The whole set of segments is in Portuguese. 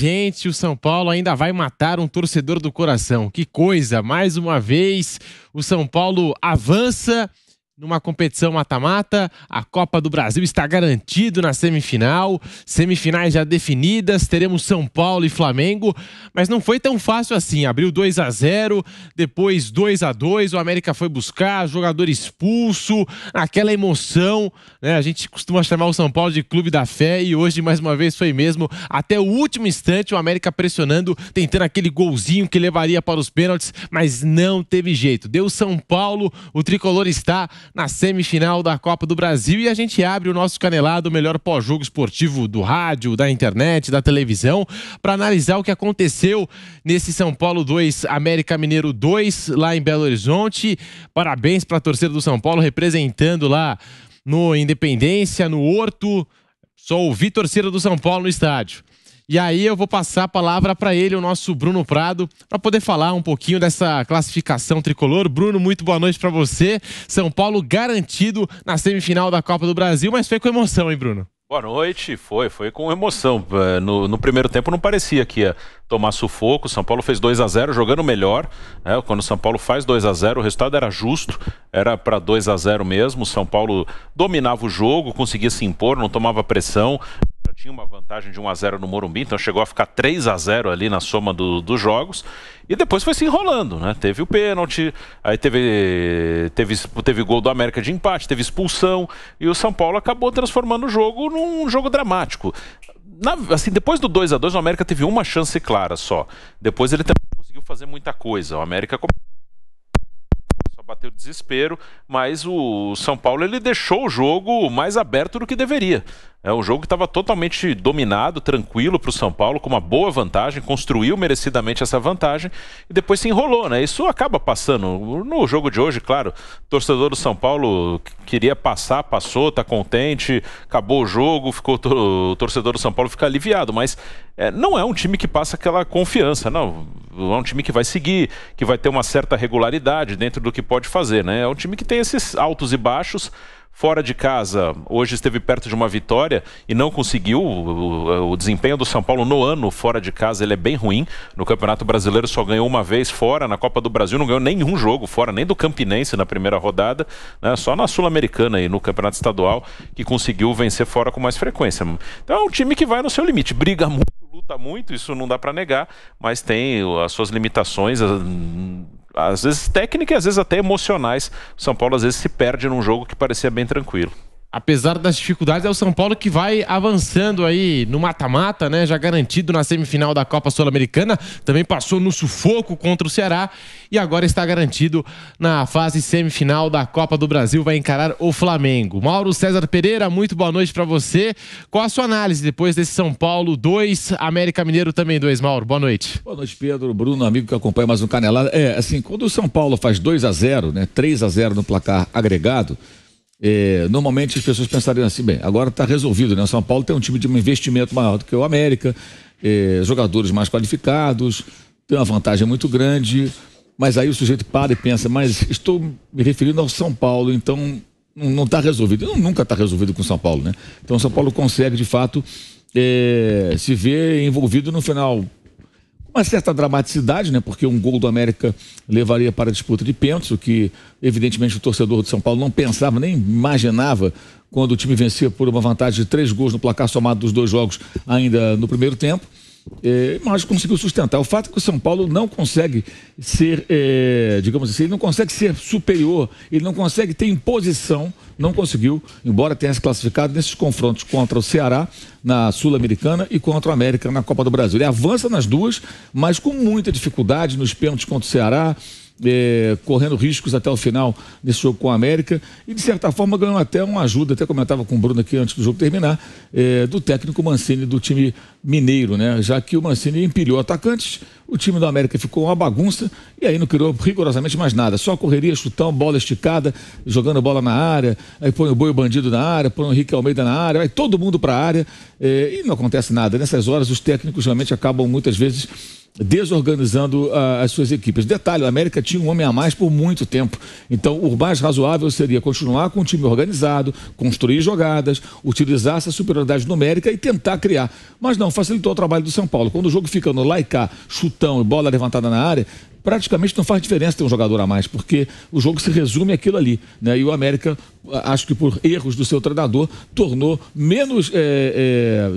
gente, o São Paulo ainda vai matar um torcedor do coração. Que coisa, mais uma vez o São Paulo avança numa competição mata-mata. A Copa do Brasil está garantido na semifinal. Semifinais já definidas, teremos São Paulo e Flamengo, mas não foi tão fácil assim. Abriu 2-0, depois 2-2, o América foi buscar, jogador expulso, aquela emoção, né? A gente costuma chamar o São Paulo de Clube da Fé e hoje mais uma vez foi mesmo. Até o último instante o América pressionando, tentando aquele golzinho que levaria para os pênaltis, mas não teve jeito. Deu São Paulo, o tricolor está na semifinal da Copa do Brasil e a gente abre o nosso Canelado, o melhor pós-jogo esportivo do rádio, da internet, da televisão, para analisar o que aconteceu nesse São Paulo 2, América Mineiro 2, lá em Belo Horizonte. Parabéns para a torcida do São Paulo, representando lá no Independência, no Horto. Só ouvi torcida do São Paulo no estádio. E aí eu vou passar a palavra para ele, o nosso Bruno Prado, para poder falar um pouquinho dessa classificação tricolor. Bruno, muito boa noite para você. São Paulo garantido na semifinal da Copa do Brasil, mas foi com emoção, hein, Bruno? Boa noite, foi com emoção. No primeiro tempo não parecia que ia tomar sufoco. O São Paulo fez 2-0, jogando melhor, né? Quando o São Paulo faz 2-0, o resultado era justo, era para 2-0 mesmo. O São Paulo dominava o jogo, conseguia se impor, não tomava pressão. Já tinha uma vantagem de 1-0 no Morumbi, então chegou a ficar 3-0 ali na soma dos jogos. E depois foi se enrolando, né? Teve o pênalti, aí teve gol do América de empate, teve expulsão, e o São Paulo acabou transformando o jogo num jogo dramático. Assim, depois do 2-2, o América teve uma chance clara só. Depois ele também conseguiu fazer muita coisa. O América começou a bater o desespero, mas o São Paulo ele deixou o jogo mais aberto do que deveria. O jogo estava totalmente dominado, tranquilo para o São Paulo, com uma boa vantagem, construiu merecidamente essa vantagem e depois se enrolou, né? Isso acaba passando. No jogo de hoje, claro, o torcedor do São Paulo queria passar, passou, está contente, acabou o jogo, o torcedor do São Paulo fica aliviado, mas não é um time que passa aquela confiança, não. É um time que vai seguir, que vai ter uma certa regularidade dentro do que pode fazer, né? É um time que tem esses altos e baixos. Fora de casa, hoje esteve perto de uma vitória e não conseguiu. O desempenho do São Paulo no ano fora de casa ele é bem ruim. No Campeonato Brasileiro só ganhou uma vez fora, na Copa do Brasil não ganhou nenhum jogo fora, nem do Campinense na primeira rodada, né? Só na Sul-Americana e no Campeonato Estadual que conseguiu vencer fora com mais frequência. Então é um time que vai no seu limite, briga muito, luta muito, isso não dá para negar, mas tem as suas limitações, às vezes técnicas e às vezes até emocionais. O São Paulo às vezes se perde num jogo que parecia bem tranquilo. Apesar das dificuldades, é o São Paulo que vai avançando aí no mata-mata, né? Já garantido na semifinal da Copa Sul-Americana. Também passou no sufoco contra o Ceará e agora está garantido na fase semifinal da Copa do Brasil. Vai encarar o Flamengo. Mauro César Pereira, muito boa noite para você. Qual a sua análise depois desse São Paulo 2, América Mineiro também 2, Mauro? Boa noite. Boa noite, Pedro, Bruno, amigo que acompanha mais um Canelada. Assim, quando o São Paulo faz 2-0, né? 3-0 no placar agregado, normalmente as pessoas pensariam assim, bem, agora está resolvido, né? O São Paulo tem um time de um investimento maior do que o América, jogadores mais qualificados, tem uma vantagem muito grande, mas aí o sujeito para e pensa, mas estou me referindo ao São Paulo, então não está resolvido. Nunca está resolvido com o São Paulo, né? Então o São Paulo consegue, de fato, se ver envolvido no final. Uma certa dramaticidade, né? Porque um gol do América levaria para a disputa de pênaltis, o que evidentemente o torcedor de São Paulo não pensava, nem imaginava quando o time vencia por uma vantagem de 3 gols no placar somado dos 2 jogos ainda no primeiro tempo. Mas conseguiu sustentar. O fato é que o São Paulo não consegue ser, digamos assim, ele não consegue ser superior, ele não consegue ter imposição, não conseguiu, embora tenha se classificado nesses confrontos contra o Ceará na Sul-Americana e contra o América na Copa do Brasil. Ele avança nas duas, mas com muita dificuldade nos pênaltis contra o Ceará, correndo riscos até o final nesse jogo com a América e de certa forma ganhou até uma ajuda, até comentava com o Bruno aqui antes do jogo terminar, do técnico Mancini do time mineiro, né? Já que o Mancini empilhou atacantes, o time do América ficou uma bagunça e aí não criou rigorosamente mais nada, só correria, chutão, bola esticada, jogando bola na área, aí põe o Boi Bandido na área, põe o Henrique Almeida na área, vai todo mundo para a área e não acontece nada. Nessas horas os técnicos realmente acabam muitas vezes desorganizando as suas equipes. Detalhe, o América tinha um homem a mais por muito tempo. Então, o mais razoável seria continuar com o time organizado, construir jogadas, utilizar essa superioridade numérica e tentar criar. Mas não, facilitou o trabalho do São Paulo. Quando o jogo fica no lá e cá, chutão e bola levantada na área, praticamente não faz diferença ter um jogador a mais, porque o jogo se resume àquilo ali, né? E o América, acho que por erros do seu treinador, tornou menos,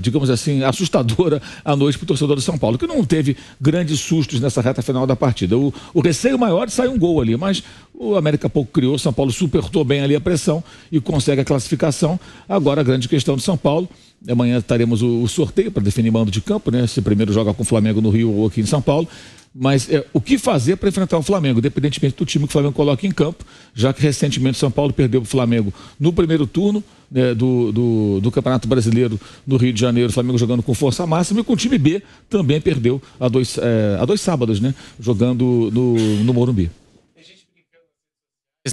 digamos assim, assustadora a noite para o torcedor do São Paulo, que não teve grandes sustos nessa reta final da partida. O receio maior é sair um gol ali, mas o América pouco criou, o São Paulo suportou bem ali a pressão e consegue a classificação. Agora a grande questão do São Paulo, amanhã teremos o sorteio para definir mando de campo, né? Se primeiro joga com o Flamengo no Rio ou aqui em São Paulo. Mas o que fazer para enfrentar o Flamengo, independentemente do time que o Flamengo coloca em campo, já que recentemente o São Paulo perdeu o Flamengo no primeiro turno, né, do Campeonato Brasileiro no Rio de Janeiro, o Flamengo jogando com força máxima, e com o time B também perdeu há dois sábados, né, jogando no Morumbi.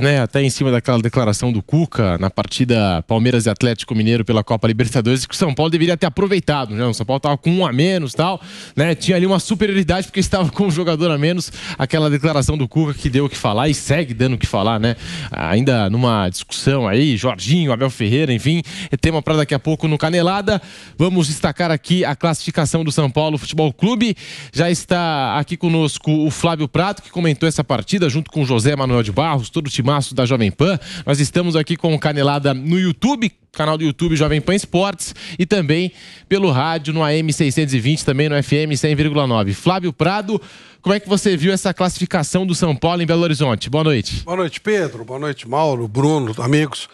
Né, até em cima daquela declaração do Cuca na partida Palmeiras e Atlético Mineiro pela Copa Libertadores, que o São Paulo deveria ter aproveitado, né? O São Paulo estava com um a menos, tal, né? Tinha ali uma superioridade porque estava com um jogador a menos. Aquela declaração do Cuca que deu o que falar e segue dando o que falar, né? Ainda numa discussão aí, Jorginho, Abel Ferreira, enfim, é tema para daqui a pouco no Canelada. Vamos destacar aqui a classificação do São Paulo Futebol Clube. Já está aqui conosco o Flávio Prato, que comentou essa partida junto com o José Manuel de Barros, todo o time da Jovem Pan. Nós estamos aqui com o Canelada no YouTube, canal do YouTube Jovem Pan Esportes, e também pelo rádio no AM 620, também no FM 100,9. Flávio Prado, como é que você viu essa classificação do São Paulo em Belo Horizonte? Boa noite. Boa noite, Pedro. Boa noite, Mauro, Bruno, amigos.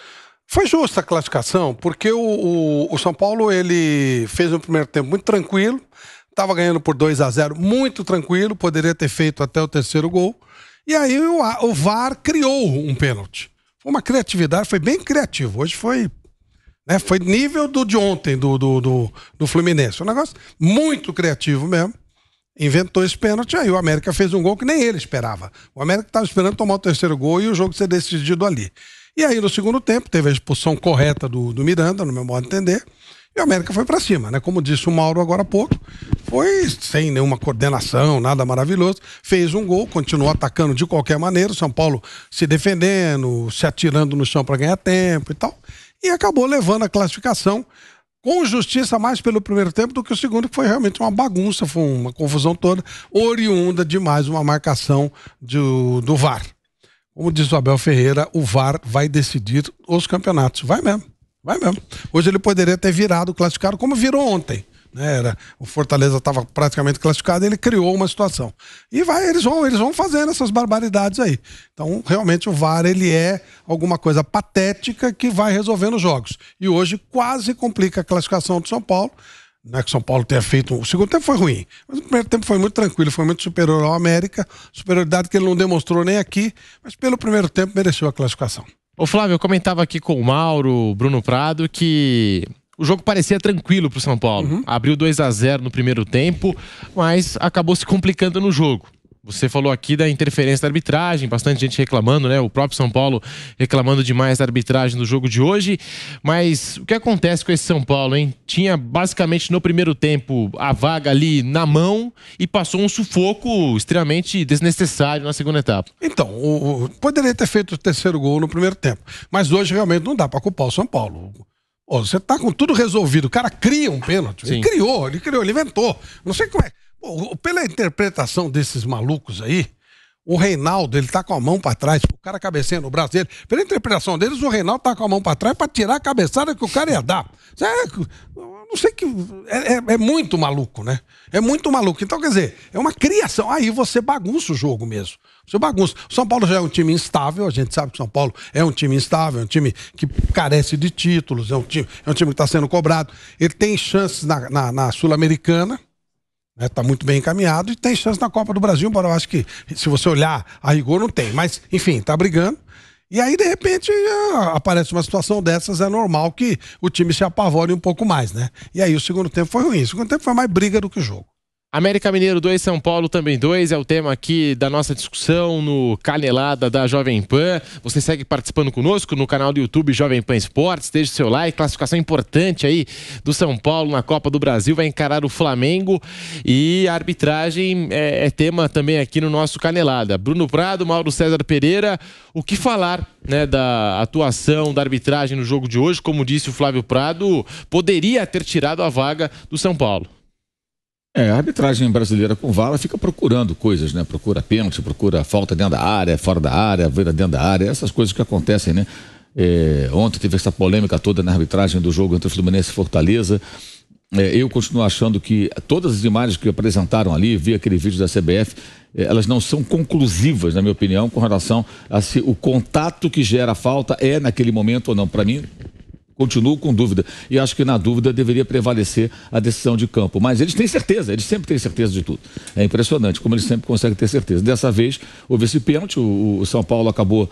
Foi justa a classificação, porque o São Paulo, ele fez um primeiro tempo muito tranquilo, estava ganhando por 2-0, muito tranquilo, poderia ter feito até o terceiro gol. E aí o VAR criou um pênalti. Foi uma criatividade, foi bem criativo. Hoje foi, né, foi nível de ontem, do Fluminense. Um negócio muito criativo mesmo. Inventou esse pênalti, aí o América fez um gol que nem ele esperava. O América estava esperando tomar o terceiro gol e o jogo ser decidido ali. E aí no segundo tempo teve a expulsão correta do Miranda, no meu modo de entender. E o América foi pra cima, né? Como disse o Mauro agora há pouco, foi sem nenhuma coordenação, nada maravilhoso. Fez um gol, continuou atacando de qualquer maneira. O São Paulo se defendendo, se atirando no chão para ganhar tempo e tal. E acabou levando a classificação com justiça mais pelo primeiro tempo do que o segundo, que foi realmente uma bagunça, foi uma confusão toda, oriunda de mais uma marcação do VAR. Como diz o Abel Ferreira, o VAR vai decidir os campeonatos. Vai mesmo. Vai mesmo. Hoje ele poderia ter virado classificado como virou ontem, né? O Fortaleza estava praticamente classificado, ele criou uma situação. E eles vão fazendo essas barbaridades aí. Então, realmente, o VAR, ele é alguma coisa patética que vai resolvendo os jogos. E hoje quase complica a classificação do São Paulo. Não é que o São Paulo tenha feito... O segundo tempo foi ruim, mas o primeiro tempo foi muito tranquilo, foi muito superior ao América. Superioridade que ele não demonstrou nem aqui, mas pelo primeiro tempo mereceu a classificação. Ô Flávio, eu comentava aqui com o Mauro, Bruno Prado, que o jogo parecia tranquilo pro São Paulo. Uhum. Abriu 2-0 no primeiro tempo, mas acabou se complicando no jogo. Você falou aqui da interferência da arbitragem, bastante gente reclamando, né? O próprio São Paulo reclamando demais da arbitragem no jogo de hoje. Mas o que acontece com esse São Paulo, hein? Tinha basicamente no primeiro tempo a vaga ali na mão e passou um sufoco extremamente desnecessário na segunda etapa. Então, poderia ter feito o terceiro gol no primeiro tempo. Mas hoje realmente não dá para culpar o São Paulo. Pô, você tá com tudo resolvido. O cara cria um pênalti. Sim. Ele inventou. Não sei como é. Pô, pela interpretação desses malucos aí, o Reinaldo, ele tá com a mão pra trás, o cara cabeceia no braço dele. Pela interpretação deles, o Reinaldo tá com a mão pra trás pra tirar a cabeçada que o cara ia dar. Não sei que... É muito maluco, né? É muito maluco. Então, quer dizer, é uma criação. Aí você bagunça o jogo mesmo. Você bagunça. O São Paulo já é um time instável, a gente sabe que o São Paulo é um time instável, é um time que carece de títulos, é um time que está sendo cobrado. Ele tem chances na Sul-Americana, está muito bem encaminhado, e tem chance na Copa do Brasil, embora eu acho que, se você olhar a rigor, não tem. Mas, enfim, está brigando. E aí, de repente, aparece uma situação dessas, é normal que o time se apavore um pouco mais, né? E aí o segundo tempo foi ruim. O segundo tempo foi mais briga do que jogo. América Mineiro 2, São Paulo também 2, é o tema aqui da nossa discussão no Canelada da Jovem Pan. Você segue participando conosco no canal do YouTube Jovem Pan Esportes, deixe seu like, classificação importante aí do São Paulo na Copa do Brasil, vai encarar o Flamengo e a arbitragem é tema também aqui no nosso Canelada. Bruno Prado, Mauro César Pereira, o que falar, né, da atuação da arbitragem no jogo de hoje? Como disse o Flávio Prado, poderia ter tirado a vaga do São Paulo. A arbitragem brasileira com VAR fica procurando coisas, né? Procura pênalti, procura falta dentro da área, fora da área, vira dentro da área, essas coisas que acontecem, né? Ontem teve essa polêmica toda na arbitragem do jogo entre o Fluminense e Fortaleza. Eu continuo achando que todas as imagens que apresentaram ali, vi aquele vídeo da CBF, elas não são conclusivas, na minha opinião, com relação a se o contato que gera a falta é naquele momento ou não. Para mim, continuo com dúvida. E acho que na dúvida deveria prevalecer a decisão de campo. Mas eles têm certeza, eles sempre têm certeza de tudo. É impressionante como eles sempre conseguem ter certeza. Dessa vez, houve esse pênalti, o São Paulo acabou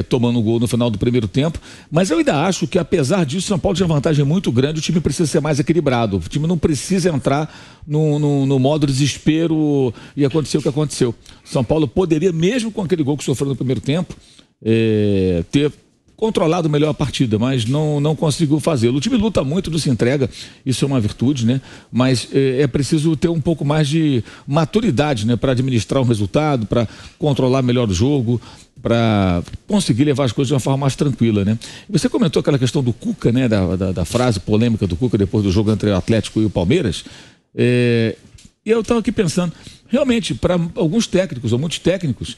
tomando um gol no final do primeiro tempo. Mas eu ainda acho que, apesar disso, o São Paulo tinha vantagem muito grande, o time precisa ser mais equilibrado. O time não precisa entrar no modo desespero e acontecer o que aconteceu. O São Paulo poderia, mesmo com aquele gol que sofreu no primeiro tempo, ter controlado melhor a partida, mas não conseguiu fazê-lo. O time luta muito, não se entrega, isso é uma virtude, né? Mas é preciso ter um pouco mais de maturidade, né? Para administrar um resultado, para controlar melhor o jogo, para conseguir levar as coisas de uma forma mais tranquila, né? Você comentou aquela questão do Cuca, né? Da frase polêmica do Cuca depois do jogo entre o Atlético e o Palmeiras. E eu estava aqui pensando, realmente, para alguns técnicos, ou muitos técnicos,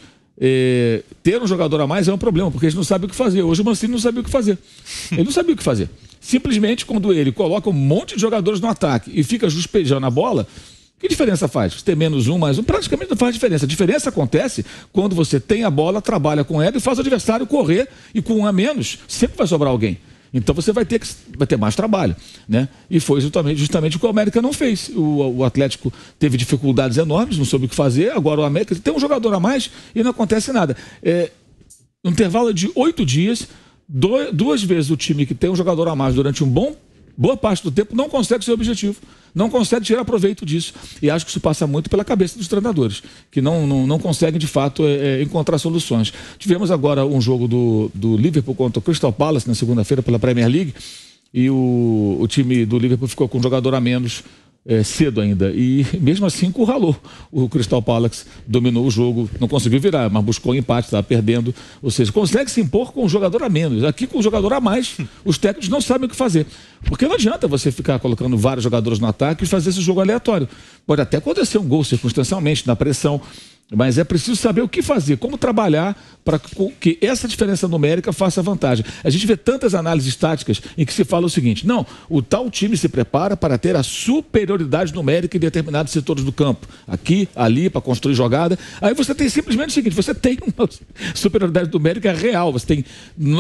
ter um jogador a mais é um problema, porque eles não sabem o que fazer. Hoje o Mancini não sabia o que fazer. Ele não sabia o que fazer. Simplesmente, quando ele coloca um monte de jogadores no ataque e fica despejando a bola, que diferença faz? Ter menos um, mais um, praticamente não faz diferença. A diferença acontece quando você tem a bola, trabalha com ela e faz o adversário correr, e com um a menos, sempre vai sobrar alguém. Então você vai ter mais trabalho, né? E foi justamente o que o América não fez. O Atlético teve dificuldades enormes, não soube o que fazer. Agora o América tem um jogador a mais e não acontece nada. No intervalo de 8 dias, duas vezes o time que tem um jogador a mais durante boa parte do tempo não consegue seu objetivo, não consegue tirar proveito disso. E acho que isso passa muito pela cabeça dos treinadores, que não conseguem de fato encontrar soluções. Tivemos agora um jogo do Liverpool contra o Crystal Palace na segunda-feira pela Premier League, e o time do Liverpool ficou com um jogador a menos cedo ainda, e mesmo assim encurralou. O Crystal Palace dominou o jogo, não conseguiu virar, mas buscou um empate, estava perdendo, ou seja, consegue se impor com um jogador a menos. Aqui, com um jogador a mais, os técnicos não sabem o que fazer, porque não adianta você ficar colocando vários jogadores no ataque e fazer esse jogo aleatório. Pode até acontecer um gol circunstancialmente, na pressão, mas é preciso saber o que fazer, como trabalhar para que essa diferença numérica faça vantagem. A gente vê tantas análises táticas em que se fala o seguinte: não, o tal time se prepara para ter a superioridade numérica em determinados setores do campo, aqui, ali, para construir jogada. Aí você tem simplesmente o seguinte: você tem uma superioridade numérica real, você tem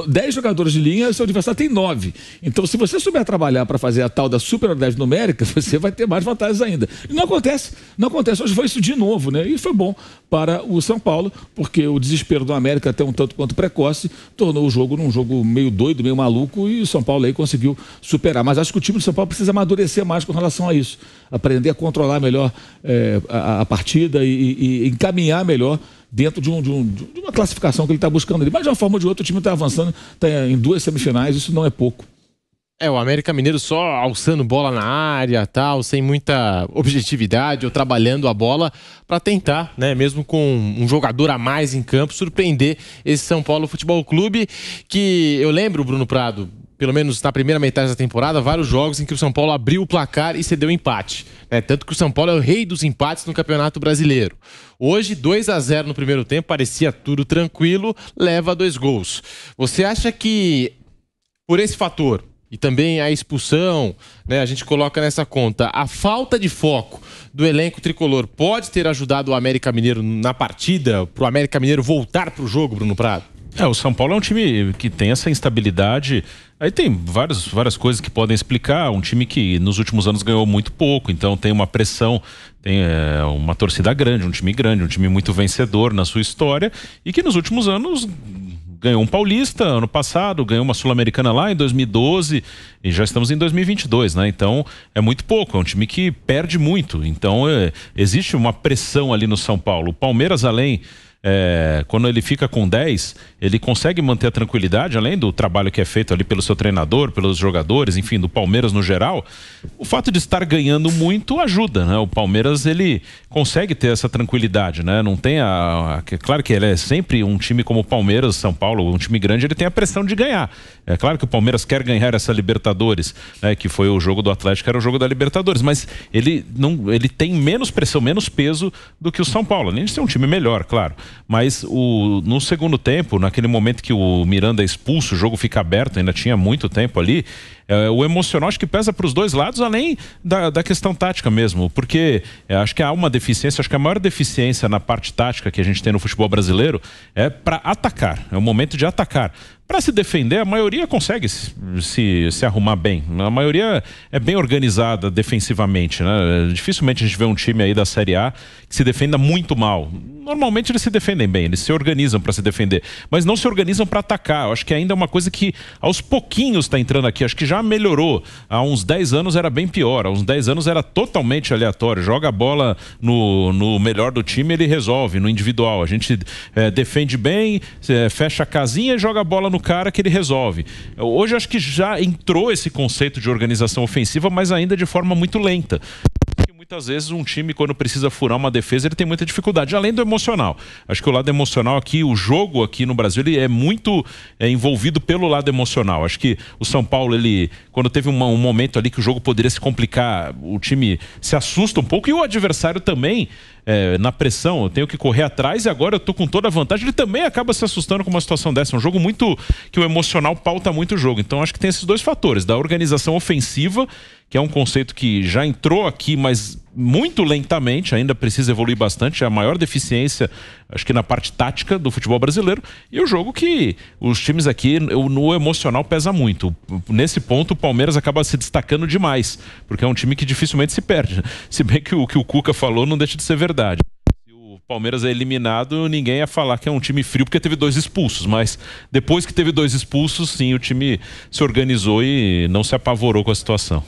10 jogadores de linha, seu adversário tem 9. Então, se você souber trabalhar para fazer a tal da superioridade numérica, você vai ter mais vantagens ainda. E não acontece. Hoje foi isso de novo, né? E foi bom para o São Paulo, porque o desespero do América, até um tanto quanto precoce, tornou o jogo num jogo meio doido, meio maluco, e o São Paulo aí conseguiu superar. Mas acho que o time do São Paulo precisa amadurecer mais com relação a isso, aprender a controlar melhor a partida e encaminhar melhor dentro de uma classificação que ele está buscando ali. Mas de uma forma ou de outra o time está avançando, está em 2 semifinais, isso não é pouco. O América Mineiro só alçando bola na área, tal, sem muita objetividade, ou trabalhando a bola para tentar, né, mesmo com um jogador a mais em campo, surpreender esse São Paulo Futebol Clube, que eu lembro, Bruno Prado, pelo menos na primeira metade da temporada, vários jogos em que o São Paulo abriu o placar e cedeu empate, né? Tanto que o São Paulo é o rei dos empates no Campeonato Brasileiro. Hoje, 2-0 no primeiro tempo, parecia tudo tranquilo, leva 2 gols. Você acha que, por esse fator, e também a expulsão, né, a gente coloca nessa conta, a falta de foco do elenco tricolor pode ter ajudado o América Mineiro na partida, para o América Mineiro voltar para o jogo, Bruno Prado? O São Paulo é um time que tem essa instabilidade. Aí tem várias coisas que podem explicar. Um time que nos últimos anos ganhou muito pouco, então tem uma pressão, tem uma torcida grande, um time muito vencedor na sua história, e que nos últimos anos ganhou um Paulista ano passado, ganhou uma Sul-Americana lá em 2012 e já estamos em 2022, né? Então é muito pouco, é um time que perde muito. Então existe uma pressão ali no São Paulo. O Palmeiras, além... quando ele fica com 10, ele consegue manter a tranquilidade, além do trabalho que é feito ali pelo seu treinador, pelos jogadores, enfim, do Palmeiras no geral. O fato de estar ganhando muito ajuda, né? O Palmeiras, ele consegue ter essa tranquilidade, né? Não tem claro que ele é sempre um time como o Palmeiras, São Paulo, um time grande, ele tem a pressão de ganhar. É claro que o Palmeiras quer ganhar essa Libertadores, né? Que foi o jogo do Atlético, era o jogo da Libertadores, mas ele tem menos pressão, menos peso do que o São Paulo, além de ser um time melhor, claro. Mas no segundo tempo, naquele momento que o Miranda é expulso, o jogo fica aberto, ainda tinha muito tempo ali, o emocional acho que pesa para os dois lados, além da questão tática mesmo, porque acho que há uma deficiência, acho que a maior deficiência na parte tática que a gente tem no futebol brasileiro é para atacar, é o momento de atacar. Para se defender, a maioria consegue se arrumar bem. A maioria é bem organizada defensivamente, né? Dificilmente a gente vê um time aí da Série A que se defenda muito mal. Normalmente eles se defendem bem, eles se organizam para se defender, mas não se organizam para atacar. Eu acho que ainda é uma coisa que aos pouquinhos está entrando aqui. Acho que já melhorou. Há uns 10 anos era bem pior. Há uns 10 anos era totalmente aleatório. Joga a bola no melhor do time, ele resolve, no individual. A gente defende bem, fecha a casinha e joga a bola no cara que ele resolve. Hoje acho que já entrou esse conceito de organização ofensiva, mas ainda de forma muito lenta. Muitas vezes um time, quando precisa furar uma defesa, ele tem muita dificuldade, além do emocional. Acho que o lado emocional aqui, o jogo aqui no Brasil, ele é muito envolvido pelo lado emocional. Acho que o São Paulo, ele, quando teve um momento ali que o jogo poderia se complicar, o time se assusta um pouco e o adversário também, na pressão, eu tenho que correr atrás e agora eu tô com toda a vantagem, ele também acaba se assustando com uma situação dessa. É um jogo muito, que o emocional pauta muito o jogo. Então acho que tem esses dois fatores, da organização ofensiva, que é um conceito que já entrou aqui, mas muito lentamente, ainda precisa evoluir bastante, é a maior deficiência, acho que na parte tática do futebol brasileiro, e o jogo que os times aqui, no emocional pesa muito. Nesse ponto o Palmeiras acaba se destacando demais, porque é um time que dificilmente se perde, se bem que o Cuca falou não deixa de ser verdade. Se o Palmeiras é eliminado, ninguém ia falar que é um time frio porque teve 2 expulsos, mas depois que teve 2 expulsos, sim, o time se organizou e não se apavorou com a situação.